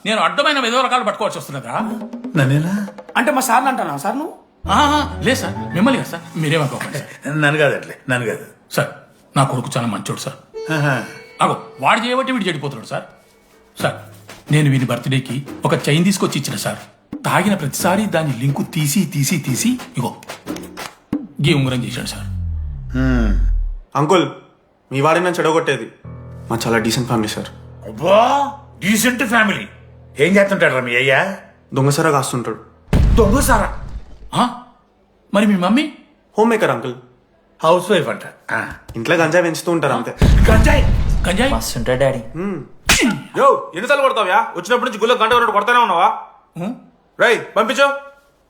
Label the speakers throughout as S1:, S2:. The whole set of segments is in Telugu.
S1: నేను అడ్డమైన విధవ రకాలు పట్టుకోవాల్సి వస్తున్నదా?
S2: నన్నేనా?
S3: అంటే మా సార్ని అంటానా సార్ నువ్వు?
S1: లేదు సార్, మిమ్మల్ని కదా సార్, మీరేమనుకోకండి సార్.
S2: నన్ను కాదట్లే, నన్ను కాదు.
S1: సార్ నా కొడుకు చాలా మంచోడు సార్.
S2: ఆహా.
S1: అగో వాడు చేయబట్టి వీడు చెడిపోతున్నాడు సార్. సార్ నేను వీడి బర్త్డేకి ఒక చైన్ తీసుకొచ్చి ఇచ్చిన సార్. తాగిన ప్రతిసారి దాని లింకు తీసి తీసి తీసి ఇగో గీ ఉంగరం చేశాడు సార్.
S4: అంకుల్ మీ వాడిని నన్ను చెడగొట్టేది. మా చాలా డీసెంట్ ఫ్యామిలీ సార్.
S2: అబ్బా, డీసెంట్ ఫ్యామిలీ. ఏం చేస్తుంటాడు మీ అయ్యా?
S4: దొంగసరా కాస్తుంటాడు.
S2: దొంగ సారా?
S1: ఆ? మరి మీ mummy?
S4: Home maker uncle.
S2: House wife అంట. ఆ.
S4: ఇంట్లో గంజాయి పెంచుతూ ఉంటారు అంతే.
S2: గంజాయి.
S1: గంజాయి?
S5: మస్తుంటా డాడీ.
S4: యో ఎన్నిసార్లు కొడతావ్యా? వచ్చినప్పటి నుంచి గుళ్ళ గంట కొట్టు కొడతానే ఉన్నావా? రై పంపించు.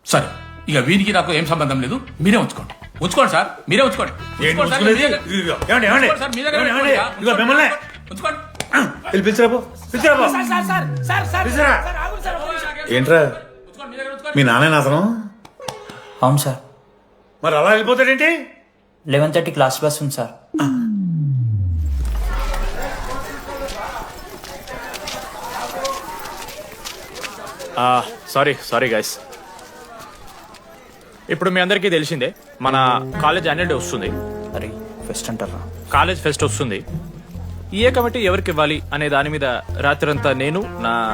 S1: సరే ఇక వీరికి నాకు ఏం సంబంధం లేదు, మీరే ఉంచుకోండి. ఉంచుకోండి సార్, మీరే ఉంచుకోండి.
S2: ఏంటి
S1: ఉంచుకోండి సార్,
S2: ఉంచుకునేది?
S1: మీ దగ్గర-
S2: ఇదిగో, ఏమండి, ఏమండి?
S1: ఉంచుకోండి సార్, మీ దగ్గర
S2: ఏమండి,
S1: ఉంచుకోండి.
S2: ఏమండి? ఇదిగో మిమ్మల్ని.
S1: ఉంచుకోండి.
S2: వెళ్ళి పిలిచిరాపో, పిలిచిరాపో.
S3: Sir sir sir sir sir
S2: పిలిచిరా.
S3: సార్, ఆగురు సార్, ఒక్క నిమిషం.
S2: ఏంట్రా,
S1: ఉంచుకోండి, మీ దగ్గర ఉంచుకోండి.
S2: మీ నాన్న అతను?
S5: అవును సార్,
S2: మరి అలా వెళ్ళిపోతాడేంటి?
S5: 11:30 క్లాస్ బస్ ఉంది సార్.
S6: Sorry guys. ఇప్పుడు మీ అందరికీ తెలిసిందే మన కాలేజ్ యాన్యువల్ డే వస్తుంది.
S5: అరే ఫెస్ట్ అంటారా?
S6: కాలేజ్ ఫెస్ట్ వస్తుంది. ఏ కమిటీ ఎవరికి ఇవ్వాలి అనే దాని మీద రాత్రంతా నేను నా